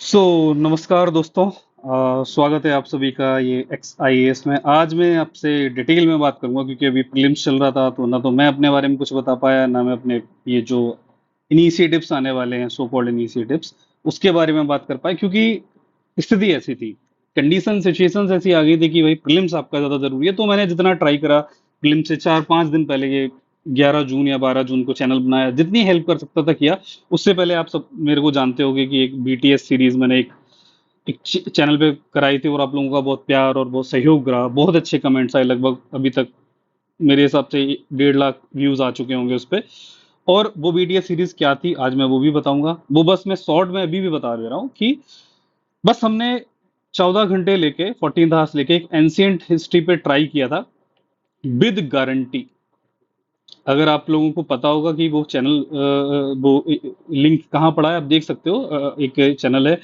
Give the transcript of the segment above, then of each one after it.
नमस्कार दोस्तों। स्वागत है आप सभी का ये एक्स आई एस में। आज मैं आपसे डिटेल में बात करूंगा क्योंकि अभी प्रीलिम्स चल रहा था, तो ना तो मैं अपने बारे में कुछ बता पाया, ना मैं अपने ये जो इनिशिएटिव्स आने वाले हैं, सो कॉल्ड इनिशिएटिव्स, उसके बारे में बात कर पाए, क्योंकि स्थिति ऐसी थी, कंडीशन सिचुएशंस ऐसी आ गई थी कि भाई प्रीलिम्स आपका ज्यादा जरूरी है। तो मैंने जितना ट्राई करा, प्रीलिम्स से 4-5 दिन पहले, ये 11 जून या 12 जून को चैनल बनाया, जितनी हेल्प कर सकता था किया। उससे पहले आप सब मेरे को जानते होंगे कि एक बीटीएस सीरीज मैंने एक चैनल पे कराई थी, और आप लोगों का बहुत प्यार और बहुत सहयोग रहा, बहुत अच्छे कमेंट्स आए। लगभग अभी तक मेरे हिसाब से 1.5 लाख व्यूज आ चुके होंगे उस पे। और वो बीटीएस सीरीज क्या थी, आज मैं वो भी बताऊंगा। वो बस मैं शॉर्ट में अभी भी बता दे रहा हूँ कि बस हमने 14 घंटे लेके, 14 आवर्स लेके एक एंशियंट हिस्ट्री पे ट्राई किया था, विद गारंटी। अगर आप लोगों को पता होगा कि वो चैनल, वो लिंक कहाँ पड़ा है, आप देख सकते हो। एक चैनल है,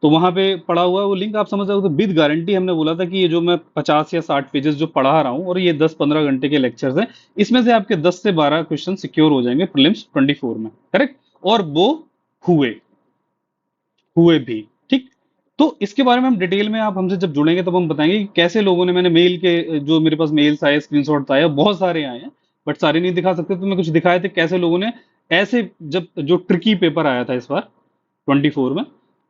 तो वहां पे पड़ा हुआ है वो लिंक, आप समझ जाओगे। तो विद गारंटी हमने बोला था कि ये जो मैं 50 या 60 पेजेस जो पढ़ा रहा हूँ, और ये 10-15 घंटे के लेक्चर्स हैं, इसमें से आपके 10 से 12 क्वेश्चन सिक्योर हो जाएंगे प्रीलिम्स 24 में, करेक्ट। और वो हुए हुए भी, ठीक। तो इसके बारे में हम डिटेल में, आप हमसे जब जुड़ेंगे तब हम बताएंगे कि कैसे लोगों ने, मैंने मेल के, जो मेरे पास मेल्स आए, स्क्रीनशॉट आए, बहुत सारे आए हैं, बट सारे नहीं दिखा सकते, तो मैं कुछ दिखाए थे कैसे लोगों ने ऐसे, जब जो ट्रिकी पेपर आया था इस बार 24 में,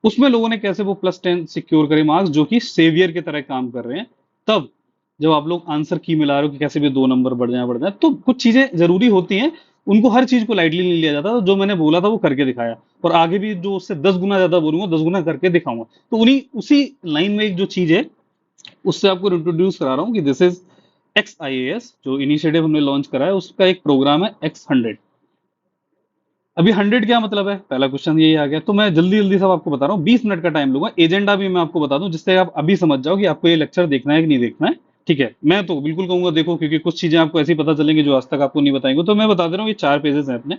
उसमें लोगों ने कैसे वो +10 सिक्योर करे मार्क्स, जो कि सेवियर की तरह काम कर रहे हैं। तब जब आप लोग आंसर की मिला रहे हो कि कैसे भी 2 नंबर बढ़ जाए, तो कुछ चीजें जरूरी होती हैं। उनको हर चीज को लाइटली नहीं लिया जाता। तो जो मैंने बोला था वो करके दिखाया, और आगे भी जो उससे 10 गुना ज्यादा बोलूंगा, 10 गुना करके दिखाऊंगा। तो उन्हीं उसी लाइन में एक जो चीज है, उससे आपको इंट्रोड्यूस करा रहा हूँ कि this is x I A S, जो इनिशिएटिव हमने लॉन्च करा है, उसका एक प्रोग्राम है X100। अभी 100 क्या मतलब है, पहला क्वेश्चन यही आ गया। तो मैं जल्दी जल्दी सब आपको बता रहा हूँ, 20 मिनट का टाइम लूंगा। एजेंडा भी मैं आपको बता दूं, जिससे आप अभी समझ जाओ कि आपको ये लेक्चर देखना है कि नहीं देखना है। ठीक है, मैं तो बिल्कुल कहूंगा देखो, क्योंकि कुछ चीजें आपको ऐसी पता चलेंगी जो आज तक आपको नहीं बताएंगे। तो मैं बता दे रहा हूँ, ये 4 पेजेस हैं अपने।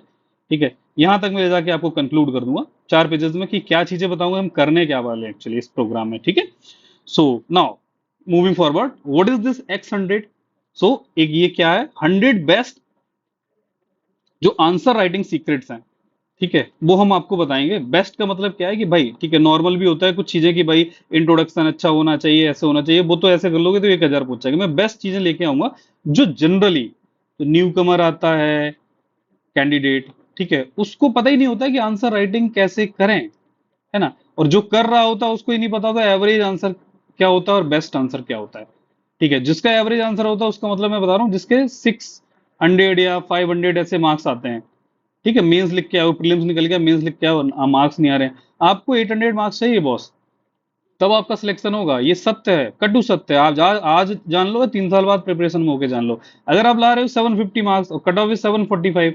ठीक है, यहां तक मैं ले जाके आपको कंक्लूड कर दूंगा 4 पेजेस में कि क्या चीजें बताऊंगा, हम करने क्या वाले हैं एक्चुअली इस प्रोग्राम में। ठीक है, so now moving forward, what is this X100? सो एक ये क्या है, 100 बेस्ट जो आंसर राइटिंग सीक्रेट्स हैं। ठीक है, वो हम आपको बताएंगे। बेस्ट का मतलब क्या है कि भाई, ठीक है, नॉर्मल भी होता है कुछ चीजें कि भाई इंट्रोडक्शन अच्छा होना चाहिए, ऐसे होना चाहिए, वो तो ऐसे कर लोगे तो 1,000 पूछ जाएगा। मैं बेस्ट चीजें लेके आऊंगा जो जनरली, तो न्यू कमर आता है कैंडिडेट, ठीक है, उसको पता ही नहीं होता है कि आंसर राइटिंग कैसे करें, है ना। और जो कर रहा होता है उसको ही नहीं पता होता एवरेज आंसर क्या होता है और बेस्ट आंसर क्या होता है। ठीक है, जिसका एवरेज आंसर होता है उसका मतलब मैं बता रहा हूँ, जिसके 600 या 500 ऐसे मार्क्स आते हैं। ठीक है, मेंस लिख के आओ, प्रीलिम्स निकल गया, मेंस लिख के आओ, मार्क्स नहीं आ रहे हैं, आपको 800 मार्क्स चाहिए बॉस, तब आपका सिलेक्शन होगा। ये सत्य है, कटु सत्य है। आप आज जान लो, 3 साल बाद प्रिपरेशन में होके जान लो। अगर आप ला रहे हो 750 मार्क्स और कट ऑफ इज 745,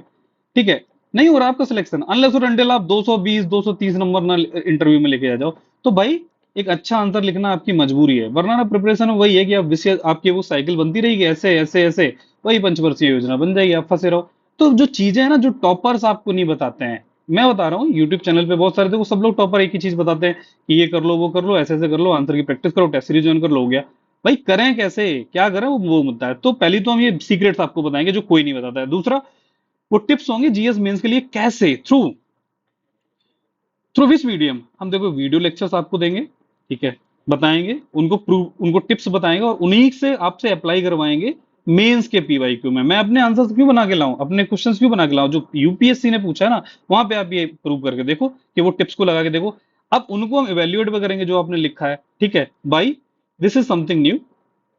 ठीक है, नहीं हो रहा आपका सिलेक्शन, अनलेस और अनटिल आप 220-230 नंबर ना इंटरव्यू में लेके आ जाओ, तो भाई एक अच्छा आंसर लिखना आपकी मजबूरी है। वरना ना प्रिपरेशन में वही है कि आप विषय, आपकी वो साइकिल बनती रहेगी, ऐसे ऐसे ऐसे, वही पंचवर्षीय योजना बन जाएगी, आप फंसे रहो। तो जो चीजें हैं ना, जो टॉपर्स आपको नहीं बताते हैं, मैं बता रहा हूँ, यूट्यूब चैनल पे बहुत सारे, देखो सब लोग टॉपर एक ही चीज बताते हैं कि ये कर लो, वो कर लो, ऐसे ऐसे कर लो, आंसर की प्रैक्टिस करो, टेस्ट सीरीज ज्वाइन कर लो, हो गया। भाई करें कैसे, क्या करें, वो मुद्दा है। तो पहली तो हम ये सीक्रेट्स आपको बताएंगे जो कोई नहीं बताता है। दूसरा, वो टिप्स होंगे जीएस मेंस के लिए, कैसे, थ्रू थ्रू विच मीडियम। हम देखो वीडियो लेक्चर्स आपको देंगे, ठीक है, बताएंगे उनको, प्रूव उनको टिप्स बताएंगे, और उन्हीं से आपसे अप्लाई करवाएंगे मेंस के पीवाईक्यू में। मैं अपने आंसर्स क्यों बना के लाऊं, अपने क्वेश्चंस क्यों बना के लाऊं, जो यूपीएससी ने पूछा है ना, वहां पे आप ये प्रूव करके देखो कि वो टिप्स को लगा के देखो। अब उनको हम इवेल्युएट भी करेंगे जो आपने लिखा है। ठीक है भाई, this is something new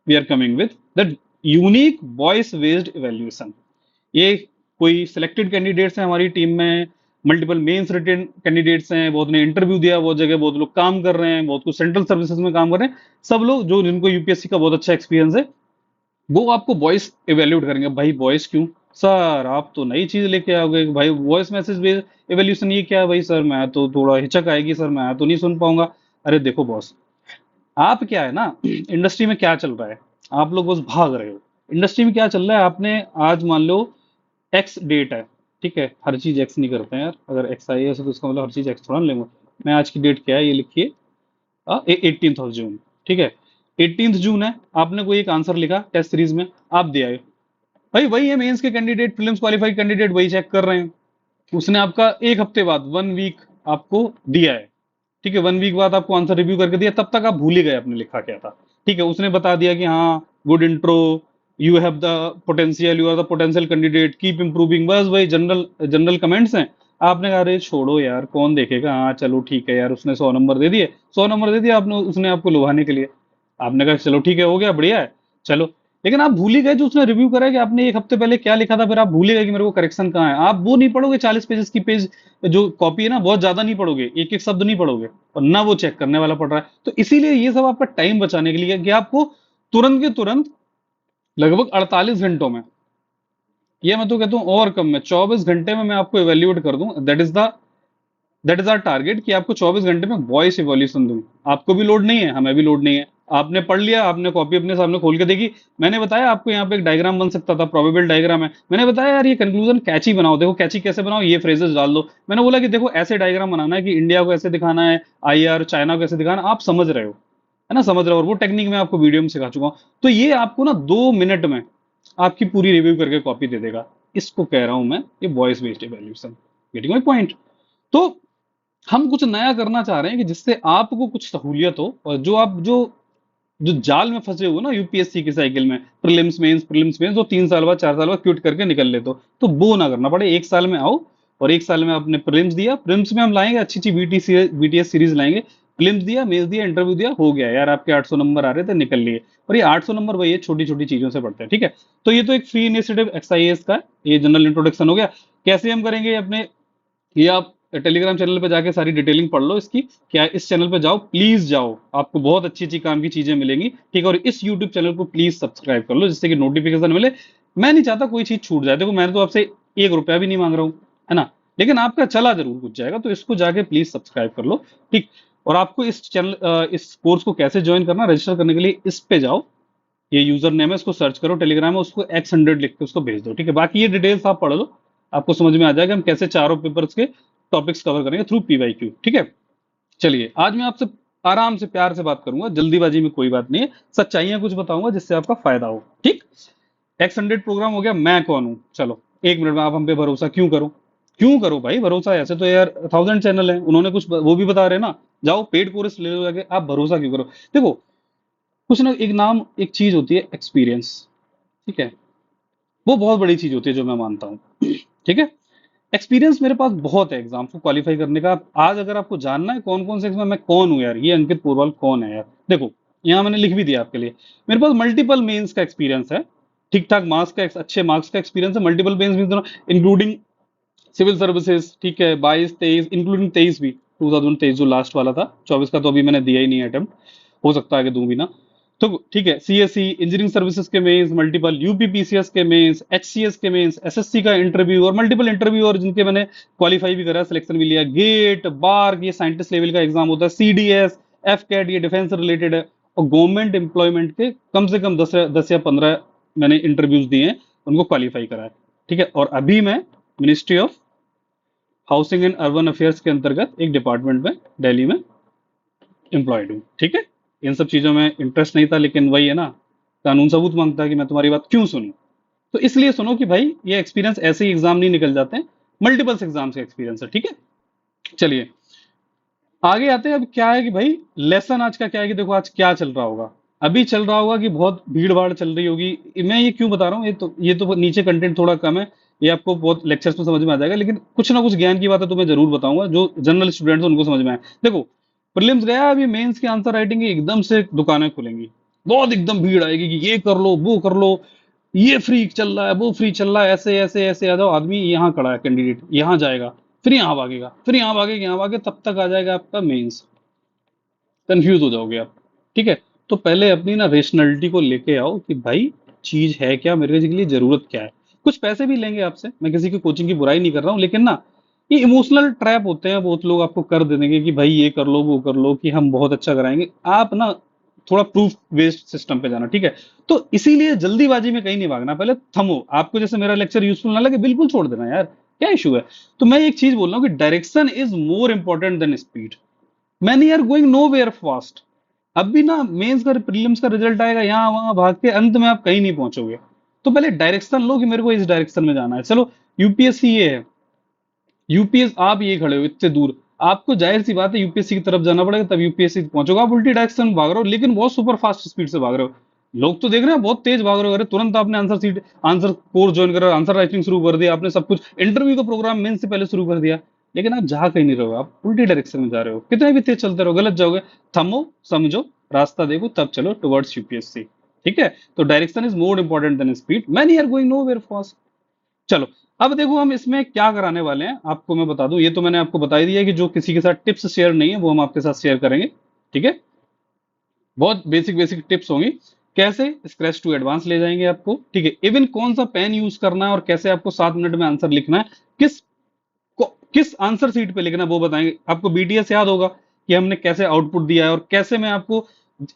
we are coming with, that unique voice based evaluation. ये कोई सिलेक्टेड कैंडिडेट्स हैं हमारी टीम में, मल्टीपल मेंस रिटन कैंडिडेट्स हैं, बहुत ने इंटरव्यू दिया, बहुत जगह बहुत लोग काम कर रहे हैं, बहुत कुछ सेंट्रल सर्विसेज में काम कर रहे हैं। सब लोग जो, जिनको यूपीएससी का बहुत अच्छा एक्सपीरियंस है, वो आपको वॉइस इवेल्यूट करेंगे। भाई वॉइस क्यों सर, आप तो नई चीज लेके आओगे भाई, वॉइस मैसेज बेस्ड इवेल्यूशन, ये क्या है भाई सर, मैं तो थोड़ा हिचक आएगी सर, मैं तो नहीं सुन पाऊंगा। अरे देखो बॉस, आप क्या है ना, इंडस्ट्री में क्या चल रहा है, आप लोग बस भाग रहे हो। इंडस्ट्री में क्या चल रहा है, आपने आज मान लो एक्स डेट है, ठीक है, हर चीज एक्स नहीं करते हैं यार, अगर एक्स आई है तो उसका मतलब हर चीज एक्स थोड़ा ना लेंगे। मैं आज की डेट क्या है ये लिखिए, 18th जून, ठीक है, 18th जून है, आपने कोई एक आंसर लिखा टेस्ट सीरीज में, आप दे आए। भाई वही है मेंस के कैंडिडेट, प्रीलिम्स क्वालिफाइड कैंडिडेट वही चेक कर रहे हैं, उसने आपका एक हफ्ते बाद, 1 वीक आपको दिया है, ठीक है, 1 वीक बाद आपको आंसर रिव्यू करके दिया, तब तक आप भूल ही गए आपने लिखा क्या था। ठीक है, उसने बता दिया कि हाँ, good intro, you have the potential, you are the potential candidate, keep improving, बस वही जनरल जनरल कमेंट्स हैं। आपने कहा अरे छोड़ो यार, कौन देखेगा, हाँ चलो ठीक है यार, उसने 100 नंबर दे दिए, 100 नंबर दे दिया आपने, उसने आपको लुभाने के लिए। आपने कहा चलो ठीक है, हो गया, बढ़िया है, चलो। लेकिन आप भूल ही गए जो उसने रिव्यू करा है कि आपने एक हफ्ते पहले क्या लिखा था, फिर आप भूल ही गए कि मेरे को करेक्शन कहाँ है। आप वो नहीं पढ़ोगे, 40 पेजेस की पेज जो कॉपी है ना, बहुत ज्यादा नहीं पढ़ोगे, एक एक शब्द नहीं पढ़ोगे, और ना वो चेक करने वाला पढ़ रहा है। तो इसीलिए ये सब आपका टाइम बचाने के लिए है कि आपको तुरंत के तुरंत, लगभग 48 घंटों में, ये मैं तो कहता हूँ और कम में, 24 घंटे में मैं आपको इवेल्युएट कर दूं। दैट इज आर टारगेट, कि आपको 24 घंटे में वॉइस इवोल्यूशन दूं। आपको भी लोड नहीं है, हमें भी लोड नहीं है। आपने पढ़ लिया, आपने कॉपी अपने सामने खोल के देखी, मैंने बताया आपको यहाँ पे एक डायग्राम बन सकता था, प्रोबेबल डायग्राम है, मैंने बताया यार ये कंक्लूजन कैची बनाओ, देखो कैची कैसे बनाओ, ये फ्रेजेस डाल दो। मैंने बोला कि देखो ऐसे डायग्राम बनाना है कि इंडिया को ऐसे दिखाना है, आईआर चाइना को ऐसे दिखाना है, आप समझ रहे हो, है ना, समझ रहे हो, और वो टेक्निक मैं आपको वीडियो में सिखा चुका हूँ। तो ये आपको ना 2 मिनट में आपकी पूरी रिव्यू करके कॉपी दे देगा। इसको कह रहा हूं मैं, ये voice based evaluation. Getting my point? तो हम कुछ नया करना चाह रहे हैं कि जिससे आपको कुछ सहूलियत हो, और जो आप जो जो जाल में फंसे हुए ना यूपीएससी की साइकिल में, प्रीलिम्स मेंस जो 3 साल बाद 4 साल बाद क्विट करके निकल लेते हो, तो वो ना करना पड़े। एक साल में आओ, और एक साल में आपने प्रीलिम्स दिया, प्रीलिम्स में हम लाएंगे अच्छी अच्छी बीटीएस सीरीज लाएंगे, प्रीलिम्स दिया, मेंस दिया, इंटरव्यू दिया, हो गया यार, आपके 800 नंबर आ रहे थे, निकल लिए। और ये 800 नंबर वही है, छोटी छोटी चीजों से बढ़ते हैं। ठीक है, तो ये तो एक फ्री इनिशिएटिव एक्सआईएस का है, ये जनरल इंट्रोडक्शन हो गया। कैसे हम करेंगे अपने, ये आप टेलीग्राम चैनल पे जाके सारी डिटेलिंग पढ़ लो इसकी। क्या इस चैनल पे जाओ, प्लीज जाओ, आपको बहुत अच्छी अच्छी काम की चीजें मिलेंगी। ठीक है, और इस यूट्यूब चैनल को प्लीज सब्सक्राइब कर लो, जिससे कि नोटिफिकेशन मिले। मैं नहीं चाहता कोई चीज छूट जाए, देखो मैंने तो आपसे 1 रुपया भी नहीं मांग रहा हूँ, है ना, लेकिन आपका चला जरूर कुछ जाएगा, तो इसको जाके प्लीज सब्सक्राइब कर लो। ठीक, और आपको इस चैनल इस कोर्स को कैसे ज्वाइन करना, रजिस्टर करने के लिए इस पे जाओ, ये यूजर नेम है, इसको सर्च करो टेलीग्राम में, उसको X100 लिख के उसको भेज दो। ठीक है, बाकी ये डिटेल्स आप पढ़ लो, आपको समझ में आ जाएगा हम कैसे चारों पेपर्स के टॉपिक्स कवर करेंगे थ्रू पीवाईक्यू। ठीक है, चलिए आज मैं आपसे आराम से प्यार से बात करूंगा, जल्दीबाजी में कोई बात नहीं है, सच्चाइयां कुछ बताऊंगा जिससे आपका फायदा हो। ठीक, X100 प्रोग्राम हो गया, मैं कौन हूं, चलो 1 मिनट में आप हम पे भरोसा क्यों करो, क्यों करो भाई भरोसा, ऐसे तो यार 1000 चैनल है, उन्होंने कुछ वो भी बता रहे हैं ना, जाओ पेड कोर्स ले लो जाके, आप भरोसा क्यों करो। देखो, कुछ ना, एक नाम, एक चीज होती है एक्सपीरियंस, ठीक है, वो बहुत बड़ी चीज होती है जो मैं मानता हूँ। ठीक है, एक्सपीरियंस मेरे पास बहुत है एग्जाम को क्वालिफाई करने का। आज अगर आपको जानना है कौन कौन से एग्जाम, मैं कौन हूँ यार, ये अंकित पोरवाल कौन है यार, देखो यहाँ मैंने लिख भी दिया आपके लिए, मेरे पास मल्टीपल मेंस का एक्सपीरियंस है, ठीक ठाक मार्क्स का, अच्छे मार्क्स का एक्सपीरियंस है। Multiple mains mean including civil services, ठीक है, 22 23, इंक्लूडिंग 23 भी, 2023 जो लास्ट वाला था, 24 का तो अभी मैंने दिया ही नहीं अटेम्प्ट, हो सकता है कि दूं भी ना। तो ठीक है, सीएससी इंजीनियरिंग सर्विसेज के मेंस, मल्टीपल यूपीपीसीएस के मेंस, एचसीएस के मेंस, एसएससी का इंटरव्यू, और मल्टीपल इंटरव्यू, और जिनके मैंने क्वालिफाई भी करा, सिलेक्शन भी लिया, गेट बार, ये साइंटिस्ट लेवल का एग्जाम होता है, सीडीएस, एफ कैट, ये डिफेंस से रिलेटेड है। और गवर्नमेंट एम्प्लॉयमेंट के कम से कम 10 या 15 मैंने इंटरव्यूज दिए हैं, उनको क्वालिफाई करा है। ठीक है, और अभी मैं ministry of housing and urban affairs के अंतर्गत एक डिपार्टमेंट में दिल्ली में एम्प्लॉयड हूँ। ठीक है, इन सब चीजों में इंटरेस्ट नहीं था, लेकिन वही है ना, कानून सबूत मांगता है कि मैं तुम्हारी बात क्यों सुनूं। तो इसलिए सुनो कि भाई ये एक्सपीरियंस ऐसे ही एग्जाम नहीं निकल जाते हैं, मल्टीपल एग्जाम्स का एक्सपीरियंस है। ठीक है, चलिए आगे आते हैं। अब क्या है कि भाई लेसन आज का क्या है कि देखो आज क्या चल रहा होगा, अभी चल रहा होगा कि बहुत भीड़ भाड़ चल रही होगी। मैं ये क्यों बता रहा हूँ, ये तो नीचे कंटेंट थोड़ा कम है, ये आपको बहुत लेक्चर्स में समझ में आ जाएगा, लेकिन कुछ ना कुछ ज्ञान की बातें तो मैं जरूर बताऊंगा जो जनरल स्टूडेंट्स उनको समझ में आए। देखो, प्रीलिम्स गया, अभी मेंस की आंसर राइटिंग की एकदम से दुकानें खुलेंगी, बहुत एकदम भीड़ आएगी कि ये कर लो, वो कर लो, ये फ्री चल रहा है, वो फ्री चल रहा है, ऐसे ऐसे ऐसे आ जाओ। आदमी यहाँ खड़ा है, कैंडिडेट यहाँ जाएगा, फिर यहाँ भागेगा, फिर यहाँ भागेगा, यहाँ भागे, तब तक आ जाएगा आपका मेंस, कंफ्यूज हो जाओगे आप। ठीक है, तो पहले अपनी ना रेशनलिटी को लेके आओ कि भाई चीज है क्या, मेरे के लिए जरूरत क्या है। कुछ पैसे भी लेंगे आपसे, मैं किसी की कोचिंग की बुराई नहीं कर रहा हूँ, लेकिन ना ये इमोशनल ट्रैप होते हैं, बहुत लोग आपको कर दे देंगे कि भाई ये कर लो, वो कर लो, कि हम बहुत अच्छा कराएंगे। आप ना थोड़ा प्रूफ बेस्ड सिस्टम पे जाना। ठीक है, तो इसीलिए जल्दीबाजी में कहीं नहीं भागना, पहले थमो। आपको जैसे मेरा लेक्चर यूजफुल ना लगे, बिल्कुल छोड़ देना यार, क्या इशू है। तो मैं एक चीज बोल रहा हूँ कि direction is more important than speed. Many are going nowhere fast. अब भी ना मेंस का प्रीलिम्स का रिजल्ट आएगा, यहाँ वहां भाग के अंत में आप कहीं नहीं पहुंचोगे। तो पहले डायरेक्शन लो कि मेरे को इस डायरेक्शन में जाना है। चलो यूपीएससी ये है, यूपीएस आप ये खड़े हो इतने दूर, आपको जाहिर सी बात है यूपीएससी की तरफ जाना पड़ेगा, तब यूपीएससी पहुंचोगे। आप उल्टी डायरेक्शन में भाग रहे हो, लेकिन बहुत सुपर फास्ट स्पीड से भाग रहे हो। लोग तो देख रहे हैं बहुत तेज भाग रहे हो, अरे तुरंत आपने आंसर कोर्स ज्वाइन करा, आंसर राइटिंग शुरू कर दिया आपने, सब कुछ इंटरव्यू का प्रोग्राम मेन से पहले शुरू कर दिया। लेकिन आप जा कहीं नहीं रहे हो, आप उल्टी डायरेक्शन में जा रहे हो, कितने भी तेज चलते रहो गलत जाओगे। थमो, समझो, रास्ता देखो, तब चलो टुवर्ड्स यूपीएससी। ठीक है, तो direction is more important than speed, many are going nowhere fast. चलो, अब देखो हम इसमें क्या कराने वाले हैं आपको मैं बता दूं। ये तो मैंने आपको बता ही दिया कि जो किसी के साथ टिप्स शेयर नहीं है वो हम आपके साथ शेयर करेंगे। ठीक है, बहुत बेसिक बेसिक टिप्स होंगी, कैसे स्क्रैच टू एडवांस ले जाएंगे आपको। ठीक है, इवन कौन सा पेन यूज करना है और कैसे आपको 7 मिनट में आंसर लिखना है, किस किस आंसर सीट पे लिखना है वो बताएंगे आपको। बीटीएस याद होगा कि हमने कैसे आउटपुट दिया है और कैसे मैं आपको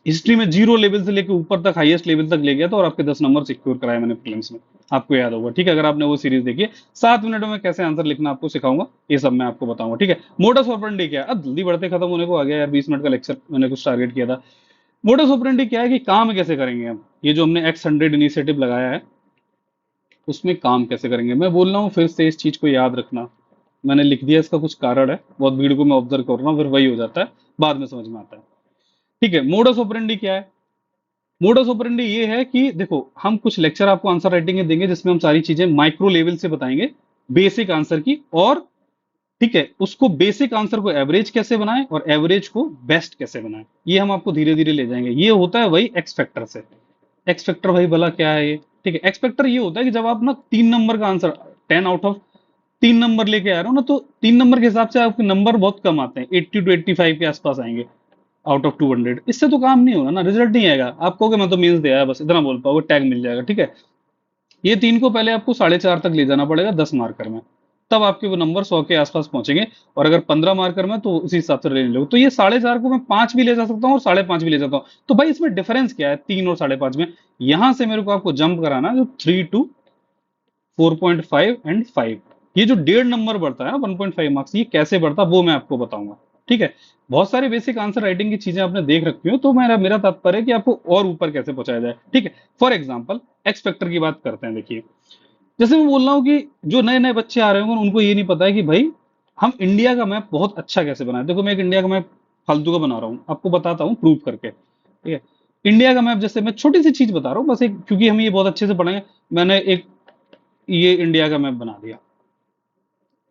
हिस्ट्री में 0 लेवल से लेकर ऊपर तक हाईएस्ट लेवल तक ले गया था और आपके 10 नंबर सिक्योर कराए मैंने प्रीलिम्स में। आपको याद होगा, ठीक है, अगर आपने वो सीरीज देखी है। 7 मिनट में कैसे आंसर लिखना आपको सिखाऊंगा, ये सब मैं आपको बताऊंगा। ठीक है, मोडस ऑपरेंडी क्या है, अब जल्दी बढ़ते खत्म होने को आ गया यार, 20 मिनट का लेक्चर मैंने कुछ टारगेट किया था। मोडस ऑपरेंडी क्या है कि काम कैसे करेंगे हम, ये जो हमने X100 इनिशिएटिव लगाया है उसमें काम कैसे करेंगे। मैं बोल रहा हूँ फिर से इस चीज को याद रखना, मैंने लिख दिया, इसका कुछ कारण है, बहुत भीड़ को मैं ऑब्जर्व कर रहा हूँ, फिर वही हो जाता है, बाद में समझ में आता है। ठीक है, मोडस ऑपरेंडी क्या है। मोडस ऑपरेंडी ये है कि देखो हम कुछ लेक्चर आपको आंसर राइटिंग के देंगे जिसमें हम सारी चीजें माइक्रो लेवल से बताएंगे, बेसिक आंसर की। और ठीक है, उसको बेसिक आंसर को एवरेज कैसे बनाएं और एवरेज को बेस्ट कैसे बनाएं, ये हम आपको धीरे धीरे ले जाएंगे। ये होता है वही एक्स फैक्टर से। एक्स फैक्टर भाई भला क्या है ये। ठीक है, एक्स फैक्टर ये होता है कि जब आप ना 3 नंबर का आंसर, 10 आउट ऑफ 3 नंबर लेके आ रहे हो ना, तो 3 नंबर के हिसाब से आपके नंबर बहुत कम आते हैं, 80 to 85 के आसपास आएंगे आउट ऑफ 200। इससे तो काम नहीं होगा ना, रिजल्ट नहीं आएगा। आप कहोगे मैं तो मीन्स दे आया, बस इतना बोल पाओगे, टैग मिल जाएगा। ठीक है, ये तीन को पहले आपको 4.5 तक ले जाना पड़ेगा 10 मार्कर में, तब आपके वो नंबर 100 के आसपास पहुंचेंगे। और अगर 15 मार्कर में तो उसी हिसाब से ले लो। तो ये 4.5 को मैं 5 भी ले जा सकता हूँ और 5.5 भी ले जाता हूँ। तो भाई इसमें डिफरेंस क्या है 3 और 5.5 में। यहां से मेरे को आपको जंप कराना है जो 3 to 4.5 एंड 5, ये जो 1.5 नंबर बढ़ता है ना 1.5 मार्क्स, ये कैसे बढ़ता है वो मैं आपको बताऊंगा। ठीक है, बहुत सारे बेसिक आंसर राइटिंग की चीजें आपने देख रखी हो, तो मेरा मेरा तात्पर्य है कि आपको और ऊपर कैसे पहुंचाया जाए। ठीक है, फॉर एग्जाम्पल एक्स फैक्टर की बात करते हैं। देखिए, जैसे मैं बोल रहा हूँ कि जो नए नए बच्चे आ रहे होंगे उनको ये नहीं पता है कि भाई हम इंडिया का मैप बहुत अच्छा कैसे बनाए। देखो मैं एक इंडिया का मैप फालतू का बना रहा हूँ, आपको बताता हूँ प्रूव करके। ठीक है, इंडिया का मैप जैसे मैं छोटी सी चीज बता रहा हूँ बस एक, क्योंकि हम ये बहुत अच्छे से पढ़ेंगे। मैंने एक ये इंडिया का मैप बना दिया।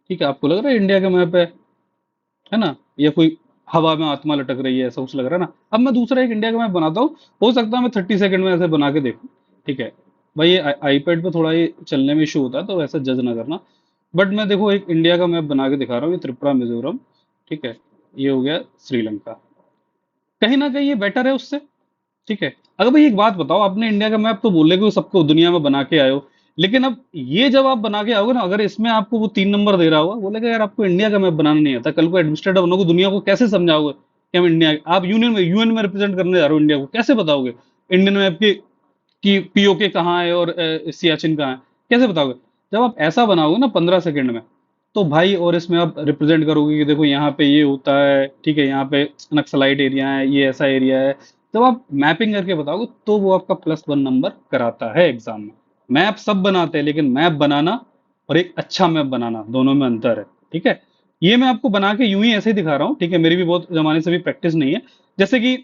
ठीक है, आपको लग रहा है इंडिया का मैप है ना, या कोई हवा में आत्मा लटक रही है ऐसा कुछ लग रहा है ना। अब मैं दूसरा एक इंडिया का मैप बनाता हूँ, हो सकता है मैं 30 सेकंड में ऐसे बना के देखूं। ठीक है, भाई ये आईपैड पे थोड़ा ये चलने में इशू होता है तो वैसा जज ना करना। बट मैं देखो एक इंडिया का मैप बना के दिखा रहा हूँ, ये त्रिपुरा मिजोरम। ठीक है, ये हो गया श्रीलंका, कहीं ना कहीं ये बेटर है उससे। ठीक है, अगर भाई एक बात बताओ, आपने इंडिया का मैप तो बोले कि वो सबको दुनिया में बना के आए हो, लेकिन अब ये जब आप बना के आओगे ना, अगर इसमें आपको वो 3 नंबर दे रहा होगा, बोलेगा यार आपको इंडिया का मैप बनाना नहीं आता, कल को एडमिनिस्ट्रेटर बनोगे दुनिया को कैसे समझाओगे कि हम इंडिया, आप यूएन में रिप्रेजेंट करने जा रहे हो इंडिया को, कैसे बताओगे इंडियन मैप की कि पीओके कहाँ है और सियाचिन कहाँ है, कैसे बताओगे। जब आप ऐसा बनाओगे ना 15 सेकंड में, तो भाई और इसमें आप रिप्रेजेंट करोगे कि देखो यहाँ पे ये होता है, ठीक है, यहाँ पे नक्सलाइट एरिया है, ये ऐसा एरिया है। जब आप मैपिंग करके बताओगे तो वो आपका +1 नंबर कराता है एग्जाम में। मैप सब बनाते हैं, लेकिन मैप बनाना और एक अच्छा मैप बनाना दोनों में अंतर है। ठीक है, ये मैं आपको बना के यूं ही ऐसे ही दिखा रहा हूँ। ठीक है, मेरी भी बहुत जमाने से भी प्रैक्टिस नहीं है। जैसे कि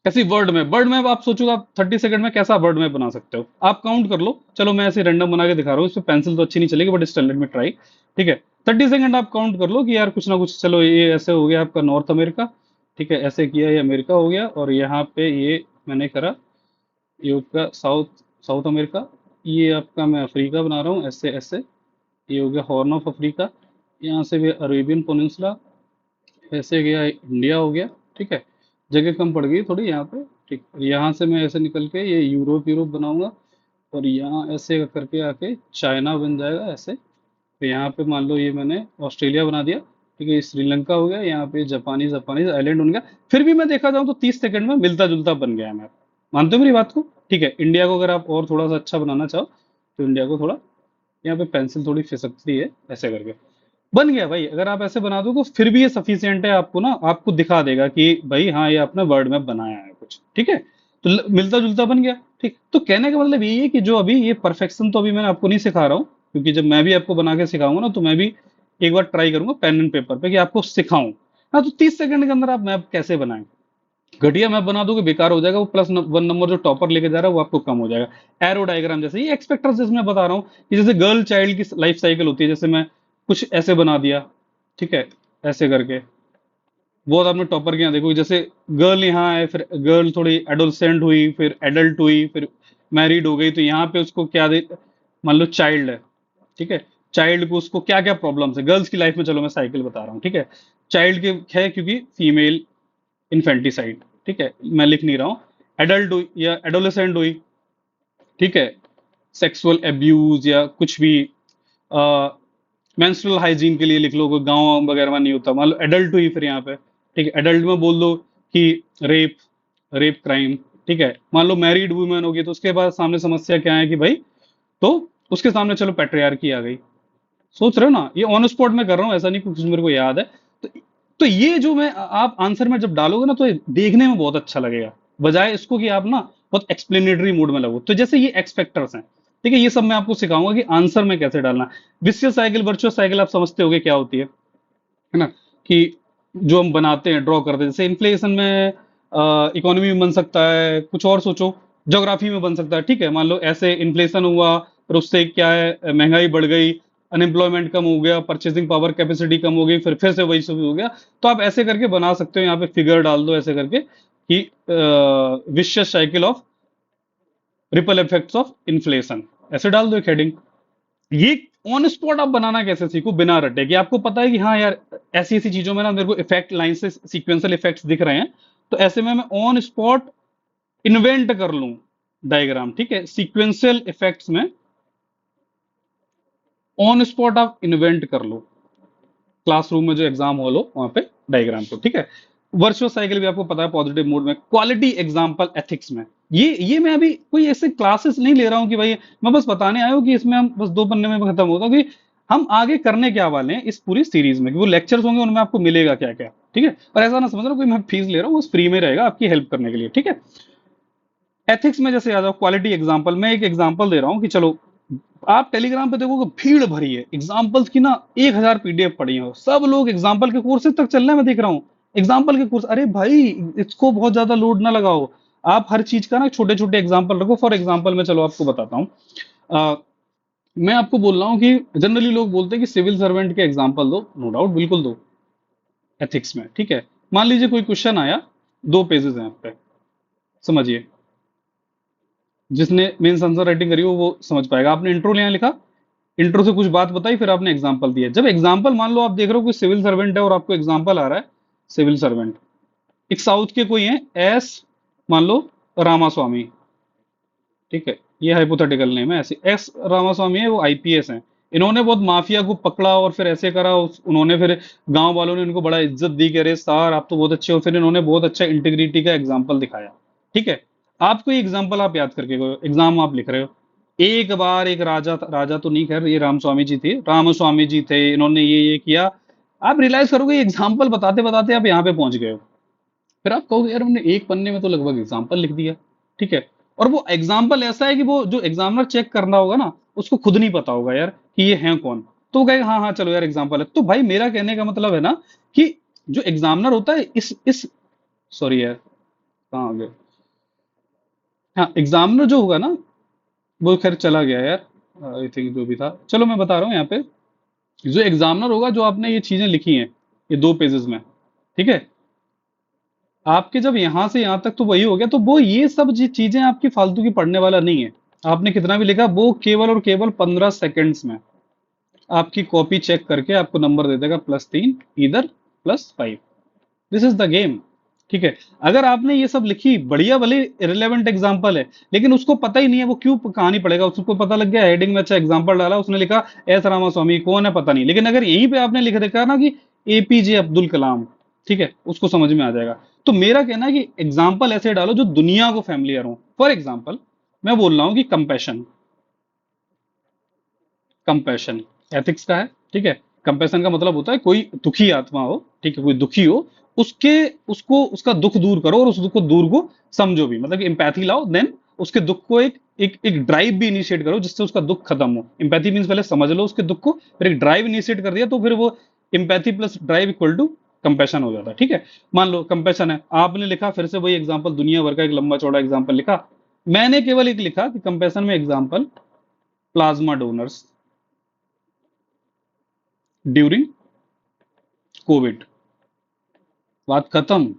ऐसी वर्ड में आप सोचोगे आप 30 सेकंड में कैसा वर्ड में बना सकते हो, आप काउंट कर लो। चलो मैं ऐसे रैंडम बना के दिखा रहा हूँ, इसमें पेंसिल तो अच्छी नहीं चलेगी बट स्टिल लेट में ट्राई। ठीक है, 30 सेकंड आप काउंट कर लो कि यार कुछ ना कुछ, चलो ये ऐसे हो गया आपका नॉर्थ अमेरिका। ठीक है, ऐसे किया ये अमेरिका हो गया, और यहाँ पे ये मैंने करा ये आपका साउथ साउथ अमेरिका। ये आपका मैं अफ्रीका बना रहा हूँ ऐसे ऐसे, ये हो गया हॉर्न ऑफ अफ्रीका। यहाँ से भी अरेबियन पोनिनसुला, ऐसे गया इंडिया हो गया। ठीक है, जगह कम पड़ गई थोड़ी यहाँ पे। ठीक, और यहाँ से मैं ऐसे निकल के ये यूरोप यूरोप बनाऊंगा, और यहाँ ऐसे करके आके चाइना बन जाएगा ऐसे। तो यहाँ पे मान लो ये मैंने ऑस्ट्रेलिया बना दिया। ठीक है, ये श्रीलंका हो गया, यहाँ पे जापानीज जापानीज आइलैंड बन गया। फिर भी मैं देखा जाऊँ तो 30 सेकंड में मिलता जुलता बन गया है मैप। मानते हो मेरी बात को। ठीक है, इंडिया को अगर आप और थोड़ा सा अच्छा बनाना चाहो तो इंडिया को थोड़ा, यहाँ पे पेंसिल थोड़ी फिसकती है ऐसे करके बन गया भाई। अगर आप ऐसे बना दो तो फिर भी ये सफिशियंट है, आपको ना आपको दिखा देगा कि भाई हाँ ये आपने वर्ड में बनाया है कुछ। ठीक है, तो मिलता जुलता बन गया। ठीक, तो कहने का मतलब यही है कि जो अभी ये परफेक्शन तो अभी मैंने आपको नहीं सिखा रहा हूँ, क्योंकि जब मैं भी आपको बना के सिखाऊंगा ना तो मैं भी एक बार ट्राई करूंगा पेन एंड पेपर पे कि आपको सिखाऊं। हाँ, तो 30 सेकंड के अंदर आप मैप कैसे बनाएं। घटिया मैप बना दोगे बेकार हो जाएगा, वो +1 नंबर जो टॉपर लेके जा रहा है वो आपको कम हो जाएगा। एरो डायग्राम जैसे ये एक्सपेक्टर्स, जैसे मैं बता रहा हूँ कि जैसे गर्ल चाइल्ड की लाइफ साइकिल होती है, जैसे मैं कुछ ऐसे बना दिया, ठीक है, ऐसे करके वो आपने टॉपर के यहाँ देखो, जैसे गर्ल यहाँ है, फिर गर्ल थोड़ी एडोलसेंट हुई, फिर एडल्ट हुई, फिर मैरिड हो गई, तो यहाँ पे उसको क्या दे, मान लो चाइल्ड है, ठीक है, चाइल्ड को उसको क्या क्या प्रॉब्लम्स है गर्ल्स की लाइफ में, चलो मैं साइकिल बता रहा हूँ, ठीक है। चाइल्ड के है क्योंकि फीमेल इन्फेंटिसाइड, ठीक है, मैं लिख नहीं रहा हूँ। एडल्ट हुई या एडोलेसेंट हुई, ठीक है, सेक्सुअल एब्यूज या कुछ भी, मेंस्ट्रुअल हाइजीन के लिए लिख लो, कोई गाँव वगैरह में नहीं होता, मान लो एडल्ट हुई, फिर यहाँ पे ठीक है एडल्ट में बोल दो कि रेप, रेप क्राइम, ठीक है। मान लो मैरिड वुमेन होगी तो उसके बाद सामने समस्या क्या है कि भाई, तो उसके सामने चलो पैट्रियार्की आ गई। सोच रहे हो ना, ये ऑन स्पॉट में कर रहा हूँ, ऐसा नहीं कुछ मेरे को याद है। तो तो ये जो मैं आप आंसर में जब डालोगे ना तो ये देखने में बहुत अच्छा लगेगा, बजाय इसको कि आप ना बहुत एक्सप्लेनेटरी मूड में लगो। तो जैसे ये एक्स फैक्टर्स हैं, ठीक है, ये सब मैं आपको सिखाऊंगा कि आंसर में कैसे डालना। विशियस साइकिल वर्चुअस साइकिल आप समझते होगे क्या होती है ना, कि जो हम बनाते हैं ड्रॉ करते हैं, जैसे इन्फ्लेशन में इकोनॉमी में बन सकता है, कुछ और सोचो, ज्योग्राफी में बन सकता है, ठीक है। मान लो ऐसे इन्फ्लेशन हुआ और उससे क्या है, महंगाई बढ़ गई, अनएम्प्लॉयमेंट कम हो गया, परचेसिंग पावर कैपेसिटी कम हो गई, फिर से वही सब हो गया। तो आप ऐसे करके बना सकते हो, यहाँ पे फिगर डाल दो ऐसे करके कि vicious cycle of ripple effects of inflation, ऐसे डाल दो एक हेडिंग। ये ऑन स्पॉट आप बनाना कैसे सीखो बिना रटे, कि आपको पता है कि हाँ यार ऐसी ऐसी चीजों में ना मेरे को इफेक्ट लाइन से सीक्वेंशियल इफेक्ट्स दिख रहे हैं, तो ऐसे में मैं ऑन स्पॉट इन्वेंट कर लूं डायग्राम, ठीक है। सीक्वेंशियल इफेक्ट्स में ऑन स्पॉट आप इन्वेंट कर लो, क्लासरूम में जो एग्जाम हॉल हो वहां पे डायग्राम को, ठीक है। वर्चुअल साइकिल भी आपको पता है पॉजिटिव मूड में, क्वालिटी एग्जांपल एथिक्स में। ये मैं अभी कोई ऐसे क्लासेस नहीं ले रहा हूं कि भाई मैं बस बताने आया हूं कि इसमें हम बस 2 पन्ने में खत्म होगा, कि हम आगे करने क्या वाले हैं इस पूरी सीरीज में, कि वो लेक्चर्स होंगे उनमें आपको मिलेगा क्या क्या, ठीक है। और ऐसा ना समझना कोई मैं फीस ले रहा हूँ, वो फ्री में रहेगा आपकी हेल्प करने के लिए, ठीक है। एथिक्स में जैसे आ जाओ, क्वालिटी एग्जांपल, मैं एक एग्जांपल दे रहा हूँ कि चलो आप टेलीग्राम पे देखोगे भीड़ भरी है एग्जाम्पल्स की ना, 1000 PDF पड़ी हो, सब लोग एग्जाम्पल के कोर्सेज तक चल रहे हैं, मैं देख रहा हूँ एग्जाम्पल के कोर्स। अरे भाई इसको बहुत ज्यादा लोड ना लगाओ, आप हर चीज का ना छोटे छोटे एग्जाम्पल रखो। फॉर एग्जाम्पल मैं चलो आपको बताता हूँ, अ, मैं आपको बोल रहा हूँ कि जनरली लोग बोलते हैं कि सिविल सर्वेंट के एग्जाम्पल दो, नो डाउट बिल्कुल दो एथिक्स में, ठीक है। मान लीजिए कोई क्वेश्चन आया, 2 पेजेस हैं आप पे, समझिए, जिसने मेंस आंसर राइटिंग करी हो वो समझ पाएगा। आपने इंट्रो यहाँ लिखा, इंट्रो से कुछ बात बताई, फिर आपने एग्जाम्पल दिया। जब एग्जाम्पल मान लो आप देख रहे हो कोई सिविल सर्वेंट है और आपको एग्जाम्पल आ रहा है सिविल सर्वेंट, एक साउथ के कोई है एस, मान लो रामास्वामी, ठीक है, ये हाइपोथेटिकल नेम है, ऐसे एस रामास्वामी है, वो आईपीएस हैं। इन्होंने बहुत माफिया को पकड़ा और फिर ऐसे करा, उन्होंने फिर गांव वालों ने उनको बड़ा इज्जत दी कि अरे सर आप तो बहुत अच्छे हो, फिर इन्होंने बहुत अच्छा इंटीग्रिटी का एग्जाम्पल दिखाया, ठीक है। आपको ये एग्जाम्पल आप याद करके एग्जाम आप लिख रहे हो, एक बार एक राजा राजा तो नहीं, खैर ये रामस्वामी जी थे, रामस्वामी जी थे, इन्होंने ये किया। आप रियलाइज करोगे एग्जाम्पल बताते बताते आप यहाँ पे पहुंच गए हो, फिर आप कहोगे यार हमने 1 पन्ने में तो लगभग एग्जाम्पल लिख दिया, ठीक है। और वो एग्जाम्पल ऐसा है कि वो जो एग्जामिनर चेक करना होगा ना उसको खुद नहीं पता होगा यार कि ये है कौन, तो वो कहेगा हाँ हाँ चलो यार एग्जाम्पल है। तो भाई मेरा कहने का मतलब है ना कि जो एग्जामिनर होता है इस सॉरी यार कहाँ आ गए, हाँ एग्जामिनर जो होगा ना वो खैर चला गया यार, आई थिंक जो भी था, चलो मैं बता रहा हूँ यहाँ पे, जो एग्जामिनर होगा, जो आपने ये चीजें लिखी हैं ये 2 पेजेस में, ठीक है, आपके जब यहां से यहां तक तो वही हो गया, तो वो ये सब चीजें आपकी फालतू की पढ़ने वाला नहीं है। आपने कितना भी लिखा वो केवल और केवल 15 सेकेंड्स में आपकी कॉपी चेक करके आपको नंबर दे देगा +3 इधर +5। दिस इज द गेम, ठीक है। अगर आपने ये सब लिखी बढ़िया, भले रिलेवेंट एग्जाम्पल है, लेकिन उसको पता ही नहीं है वो क्यों कहानी पढ़ेगा, उसको पता लग गया हेडिंग में अच्छा एग्जाम्पल डाला, उसने लिखा एस रामास्वामी कौन है पता नहीं, लेकिन अगर यहीं पे आपने लिख देखा ना कि एपीजे अब्दुल कलाम, ठीक है, उसको समझ में आ जाएगा। तो मेरा कहना है कि एग्जाम्पल ऐसे डालो जो दुनिया को फैमिलियर हो। फॉर एग्जाम्पल मैं बोल रहा हूं कि कंपैशन, कंपैशन एथिक्स का है, ठीक है। कंपैशन का मतलब होता है कोई दुखी आत्मा हो, ठीक है, कोई दुखी हो, उसके उसको उसका दुख दूर करो और उस दुख को दूर को समझो भी, मतलब एम्पैथी लाओ, देन उसके दुख को एक ड्राइव भी इनिशिएट करो जिससे उसका दुख खत्म हो। एम्पैथी मीन्स पहले समझ लो उसके दुख को, फिर एक ड्राइव इनिशिएट कर दिया तो फिर वो empathy plus drive equal to compassion हो जाता है। ठीक है, मान लो कंपैशन है, आपने लिखा, फिर से वही एग्जांपल, दुनिया भर का एक लंबा चौड़ा एग्जांपल लिखा, मैंने केवल एक लिखा कि कंपैशन में example plasma donors during Covid, बात खत्म।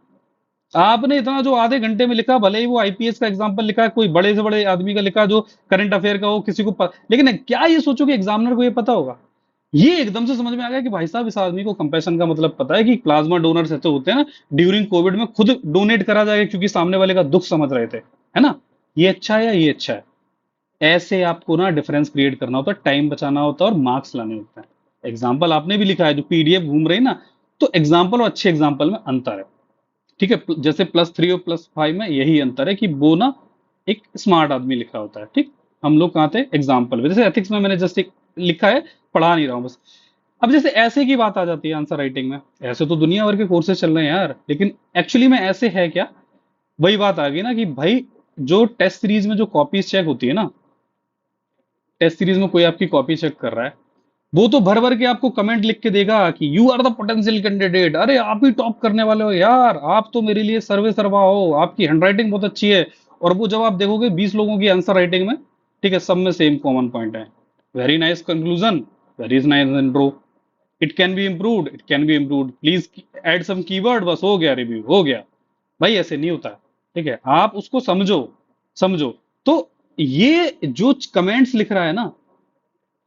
आपने इतना जो आधे घंटे में लिखा, भले ही वो आईपीएस का एग्जांपल लिखा, कोई बड़े से बड़े आदमी का लिखा जो करंट अफेयर का हो, किसी को लेकिन क्या ये सोचो कि एग्जामिनर को ये पता होगा? ये एकदम से समझ में आ गया कि भाई साहब इस आदमी को कंपैशन का मतलब पता है कि प्लाज्मा डोनर्स ऐसे होते हैं ना, ड्यूरिंग कोविड में खुद डोनेट करा जाएगा क्योंकि सामने वाले का दुख समझ रहे थे, है ना? ये अच्छा है या ये अच्छा है? ऐसे आपको ना डिफरेंस क्रिएट करना होता है, टाइम बचाना होता है और मार्क्स लाने होते हैं। एग्जाम्पल आपने भी लिखा है, जो पीडीएफ घूम रही ना, तो एग्जाम्पल और अच्छे एग्जाम्पल में अंतर है। ठीक है, जैसे +3 और +5 में यही अंतर है कि वो ना एक स्मार्ट आदमी लिखा होता है। ठीक, हम लोग कहाँ थे? एग्जाम्पल में। जैसे एथिक्स में मैंने जस्ट एक लिखा है, पढ़ा नहीं रहा हूं बस। अब जैसे ऐसे की बात आ जाती है आंसर राइटिंग में, ऐसे तो दुनिया भर के कोर्सेज चल रहे हैं यार, लेकिन एक्चुअली में ऐसे है क्या? वही बात आ गई ना कि भाई जो टेस्ट सीरीज में जो कॉपीज चेक होती है ना, टेस्ट सीरीज में कोई आपकी कॉपी चेक कर रहा है, वो तो भर भर के आपको कमेंट लिख के देगा कि you are the potential candidate, अरे आप ही टॉप करने वाले हो यार, आप तो मेरे लिए सर्वे सर्वा हो, आपकी हैंडराइटिंग बहुत अच्छी है। और वो जब आप देखोगे 20 लोगों की आंसर राइटिंग में, ठीक है, सब में सेम कॉमन पॉइंट है, very nice conclusion, very nice intro, it can be improved, it can be improved, please add some keyword, बस हो गया, रिव्यू हो गया। भाई ऐसे नहीं होता। ठीक है, आप उसको समझो, समझो। तो ये जो कमेंट्स लिख रहा है ना,